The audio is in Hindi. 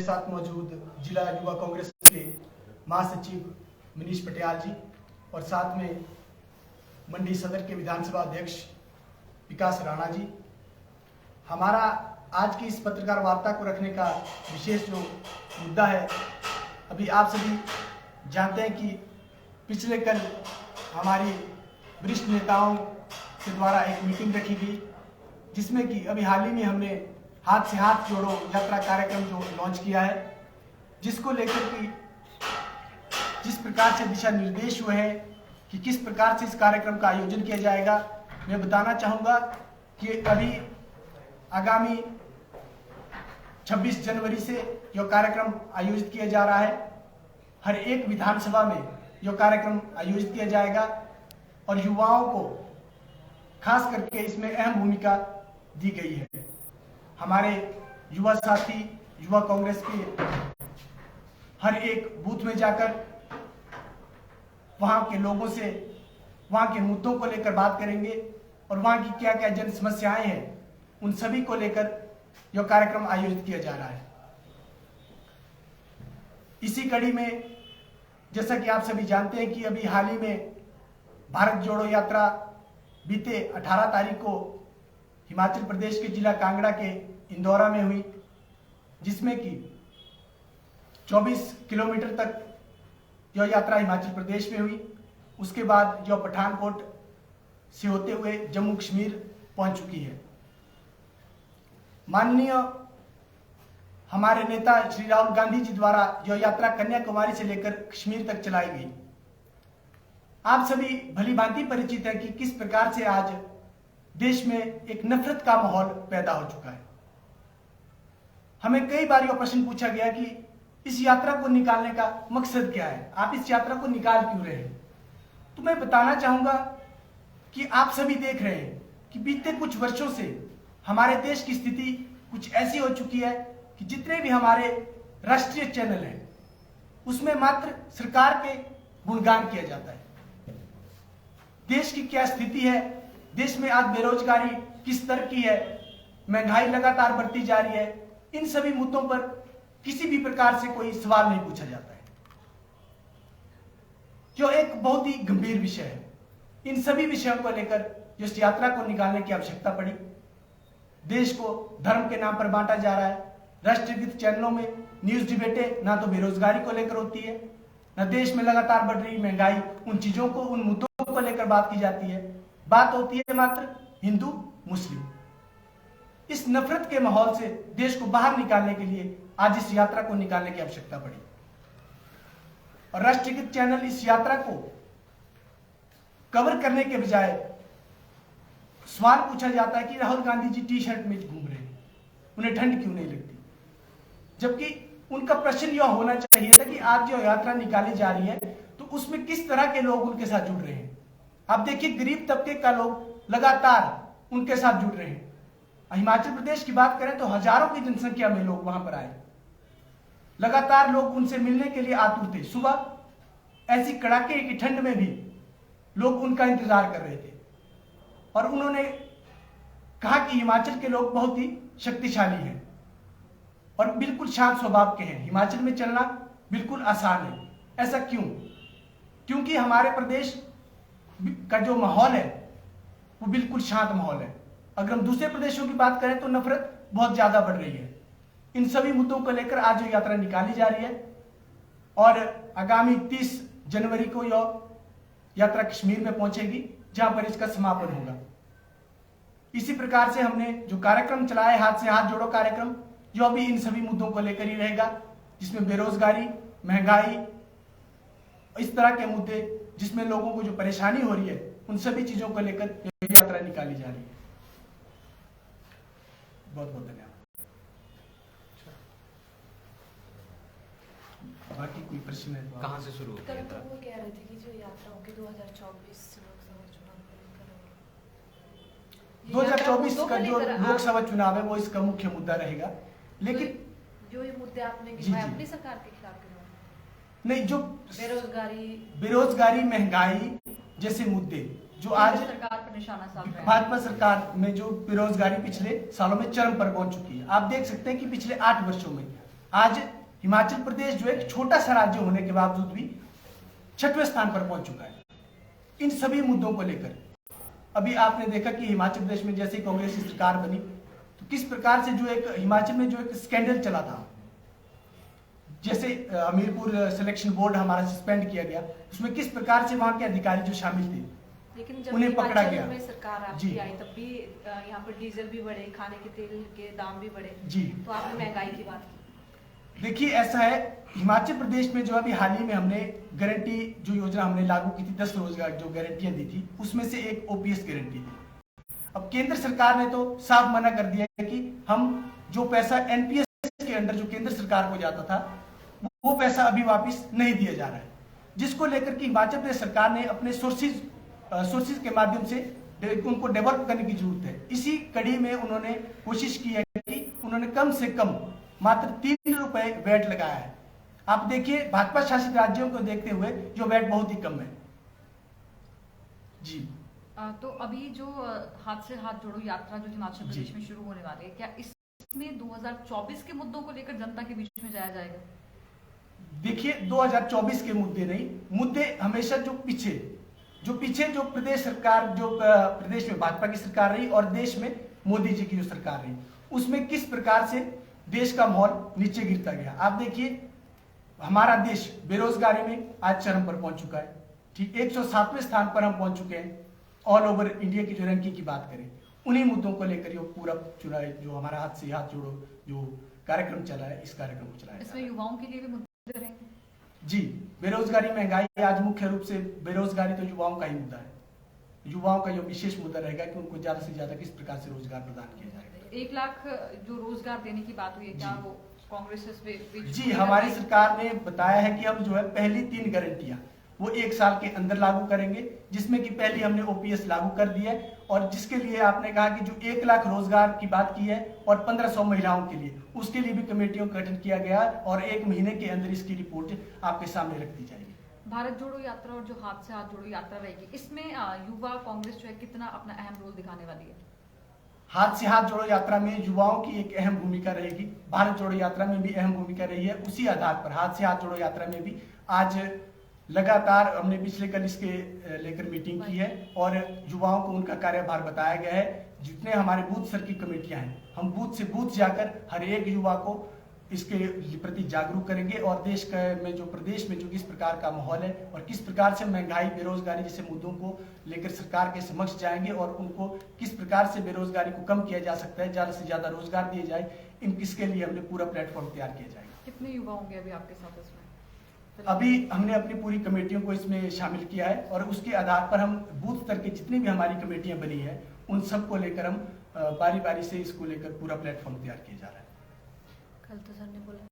साथ मौजूद जिला युवा कांग्रेस के महासचिव मनीष पटियाल जी और साथ में मंडी सदर के विधानसभा अध्यक्ष विकास राणा जी। हमारा आज की इस पत्रकार वार्ता को रखने का विशेष जो मुद्दा है, अभी आप सभी जानते हैं कि पिछले कल हमारी वरिष्ठ नेताओं के द्वारा एक मीटिंग रखी गई, जिसमें कि अभी हाल ही में हमने हाथ से हाथ जोड़ो यात्रा कार्यक्रम जो लॉन्च किया है, जिसको लेकर कि जिस प्रकार से दिशा निर्देश हुए हैं कि किस प्रकार से इस कार्यक्रम का आयोजन किया जाएगा, मैं बताना चाहूँगा कि अभी आगामी 26 जनवरी से यह कार्यक्रम आयोजित किया जा रहा है। हर एक विधानसभा में यह कार्यक्रम आयोजित किया जाएगा और युवाओं को खास करके इसमें अहम भूमिका दी गई है। हमारे युवा साथी युवा कांग्रेस के हर एक बूथ में जाकर वहां के लोगों से वहां के मुद्दों को लेकर बात करेंगे और वहां की क्या क्या जन समस्याएं हैं, उन सभी को लेकर यह कार्यक्रम आयोजित किया जा रहा है। इसी कड़ी में जैसा कि आप सभी जानते हैं कि अभी हाल ही में भारत जोड़ो यात्रा बीते 18 तारीख को हिमाचल प्रदेश के जिला कांगड़ा के इंदौरा में हुई, जिसमें कि 24 किलोमीटर तक यह यात्रा हिमाचल प्रदेश में हुई। उसके बाद जो पठानकोट से होते हुए जम्मू कश्मीर पहुंच चुकी है। माननीय हमारे नेता श्री राहुल गांधी जी द्वारा यह यात्रा कन्याकुमारी से लेकर कश्मीर तक चलाई गई। आप सभी भली भांति परिचित हैं कि किस प्रकार से आज देश में एक नफरत का माहौल पैदा हो चुका है। हमें कई बार यह प्रश्न पूछा गया कि इस यात्रा को निकालने का मकसद क्या है, आप इस यात्रा को निकाल क्यों रहे हैं। तो मैं बताना चाहूंगा कि आप सभी देख रहे हैं कि बीते कुछ वर्षों से हमारे देश की स्थिति कुछ ऐसी हो चुकी है कि जितने भी हमारे राष्ट्रीय चैनल हैं उसमें मात्र सरकार के गुणगान किया जाता है। देश की क्या स्थिति है, देश में आज बेरोजगारी किस स्तर की है, महंगाई लगातार बढ़ती जा रही है, इन सभी मुद्दों पर किसी भी प्रकार से कोई सवाल नहीं पूछा जाता है, जो एक बहुत ही गंभीर विषय है। इन सभी विषयों को लेकर जो इस यात्रा को निकालने की आवश्यकता पड़ी। देश को धर्म के नाम पर बांटा जा रहा है। राष्ट्रीयकृत चैनलों में न्यूज डिबेटें ना तो बेरोजगारी को लेकर होती है, न देश में लगातार बढ़ रही महंगाई, उन चीजों को, उन मुद्दों को लेकर बात की जाती है। बात होती है मात्र हिंदू मुस्लिम। इस नफरत के माहौल से देश को बाहर निकालने के लिए आज इस यात्रा को निकालने की आवश्यकता पड़ी और राष्ट्रीयकृत चैनल इस यात्रा को कवर करने के बजाय सवाल पूछा जाता है कि Rahul Gandhi G T shirt में घूम रहे हैं, उन्हें ठंड क्यों नहीं लगती। जबकि उनका प्रश्न यह होना चाहिए था कि आज जो यात्रा निकाली जा रही है तो उसमें किस तरह के लोग उनके साथ जुड़ रहे हैं। आप देखिए, गरीब तबके का लोग लगातार उनके साथ जुड़ रहे हैं। हिमाचल प्रदेश की बात करें तो हजारों की जनसंख्या में लोग वहां पर आए, लगातार लोग उनसे मिलने के लिए आतुर थे। सुबह ऐसी कड़ाके की ठंड में भी लोग उनका इंतजार कर रहे थे और उन्होंने कहा कि हिमाचल के लोग बहुत ही शक्तिशाली हैं और बिल्कुल शांत स्वभाव के हैं, हिमाचल में चलना बिल्कुल आसान है। ऐसा क्यों? क्योंकि हमारे प्रदेश का जो माहौल है वो बिल्कुल शांत माहौल है। अगर हम दूसरे प्रदेशों की बात करें तो नफरत बहुत ज्यादा बढ़ रही है। इन सभी मुद्दों को लेकर आज जो यात्रा निकाली जा रही है और आगामी 30 जनवरी को यह यात्रा कश्मीर में पहुंचेगी, जहां पर इसका समापन होगा। इसी प्रकार से हमने जो कार्यक्रम चलाया, हाथ से हाथ जोड़ो कार्यक्रम, जो अभी इन सभी मुद्दों को लेकर ही रहेगा, जिसमें बेरोजगारी, महंगाई, इस तरह के मुद्दे जिसमें लोगों को जो परेशानी हो रही है, उन सभी चीजों को लेकर यात्रा निकाली जा रही है। बहुत बहुत धन्यवाद। बाकी कोई प्रश्न है तो कहाँ से शुरू होती है? तो वो कह रहे थे कि जो यात्रा होगी 2024 लोकसभा चुनाव को लेकर, 2024 का जो लोकसभा चुनाव है वो इसका मुख्य मुद्दा रहेगा। लेकिन जो ये मुद्दे आपने जी, गिनाए अपनी सरकार के खिलाफ क्यों? नहीं, जो बेरोजगारी, महंगाई जैसे मुद्दे जो आज सरकार पर निशाना साध रहे हैं। भाजपा सरकार में जो बेरोजगारी पिछले सालों में चरम पर पहुंच चुकी है। आप देख सकते हैं कि पिछले 8 वर्षों में आज हिमाचल प्रदेश जो एक छोटा सा राज्य होने के बावजूद भी 6वें स्थान पर पहुंच चुका है इन सभी मुद्दों को लेकर। अभी आपने देखा कि हिमाचल प्रदेश में जैसे कांग्रेस की सरकार बनी तो किस प्रकार से जो एक हिमाचल में जो एक स्कैंडल चला था, जैसे हमीरपुर सिलेक्शन बोर्ड हमारा सस्पेंड किया गया, उसमें किस प्रकार से वहां के अधिकारी जो शामिल थे लेकिन जब उन्हें पकड़ा हिमाचल गया। में सरकार आपकी आई तब भी यहाँ पर डीजल भी बढ़े, खाने के तेल के दाम भी बढ़े जी। तो आपने महंगाई की बात की। देखिए ऐसा है, हिमाचल प्रदेश में जो अभी हाल ही में हमने गारंटी जो योजना हमने लागू की थी, 10 रोजगार जो गारंटियां दी थी, उसमें से एक ओपीएस गारंटी थी। अब केंद्र सरकार ने तो साफ मना कर दिया है कि हम जो पैसा एनपीएस के अंडर जो केंद्र सरकार को जाता था वो पैसा अभी वापस नहीं दिया जा रहा है, जिसको लेकर कि हिमाचल प्रदेश सरकार ने अपने सोर्सेज के माध्यम से उनको डेवलप करने की जरूरत है। इसी कड़ी में उन्होंने कोशिश की है कि उन्होंने कम से कम मात्र 3 रुपए वैट लगाया है। आप देखिए भाजपा शासित राज्यों को देखते हुए जो वैट बहुत ही कम है। जी तो अभी जो हाथ से हाथ जोड़ो यात्रा जो हिमाचल प्रदेश में शुरू होने वाली है, क्या इसमें 2024 के मुद्दों को लेकर जनता के बीच में जाया जाएगा? देखिए 2024 के मुद्दे नहीं, मुद्दे हमेशा जो पीछे जो प्रदेश सरकार जो प्रदेश में भाजपा की सरकार रही और देश में मोदी जी की जो सरकार रही, उसमें किस प्रकार से देश का माहौल नीचे गिरता गया। आप देखिए हमारा देश बेरोजगारी में आज चरम पर पहुंच चुका है। ठीक 107वें स्थान पर हम पहुंच चुके हैं ऑल ओवर इंडिया की जो रैंकिंग की बात करें। उन्हीं मुद्दों को लेकर ये पूरा चुनाव जो हमारा हाथ से हाथ जोड़ो जो कार्यक्रम चला है, इस कार्यक्रम को चलाया इसमें युवाओं के लिए भी मुद्दे रहेंगे। जी, बेरोजगारी महंगाई, आज मुख्य रूप से बेरोजगारी तो युवाओं का ही मुद्दा है। युवाओं का जो विशेष मुद्दा रहेगा कि उनको ज्यादा से ज्यादा किस प्रकार से रोजगार प्रदान किया जाएगा। 1 लाख जो रोजगार देने की बात हुई है, क्या वो कांग्रेस जी, हमारी सरकार ने बताया है कि हम जो है पहली 3 गारंटियां वो 1 साल के अंदर लागू करेंगे, जिसमें कि पहली हमने ओपीएस लागू कर दी है और जिसके लिए आपने कहा कि जो 1 लाख रोजगार की बात की है और 1500 महिलाओं के लिए, उसके लिए भी कमेटियों का गठन किया गया और 1 महीने के अंदर इसकी रिपोर्ट आपके सामने रख दी जाएगी। भारत जोड़ो यात्रा और जो हाथ से हाथ जोड़ो यात्रा रहेगी, इसमें युवा कांग्रेस जो है कितना अपना अहम रोल दिखाने वाली है? हाथ से हाथ जोड़ो यात्रा में युवाओं की एक अहम भूमिका रहेगी। भारत जोड़ो यात्रा में भी अहम भूमिका रही है। उसी आधार पर हाथ से हाथ जोड़ो यात्रा में भी आज लगातार हमने पिछले कल इसके लेकर मीटिंग की है और युवाओं को उनका कार्यभार बताया गया है। जितने हमारे बूथ स्तर की कमेटियां हैं, हम बूथ से बूथ जाकर हर एक युवा को इसके प्रति जागरूक करेंगे और देश में जो प्रदेश में जो किस प्रकार का माहौल है और किस प्रकार से महंगाई, बेरोजगारी जैसे मुद्दों को लेकर सरकार के समक्ष जाएंगे और उनको किस प्रकार से बेरोजगारी को कम किया जा सकता है, ज्यादा से ज्यादा रोजगार दिए जाए, इसके लिए हमने पूरा प्लेटफॉर्म तैयार किया जाएगा। कितने युवा होंगे अभी आपके साथ इसमें? अभी हमने अपनी पूरी कमेटियों को इसमें शामिल किया है और उसके आधार पर हम बूथ स्तर के जितनी भी हमारी कमेटियां बनी है उन सबको लेकर हम बारी बारी से इसको लेकर पूरा प्लेटफॉर्म तैयार किया जा रहा है। कल तो सर ने बोला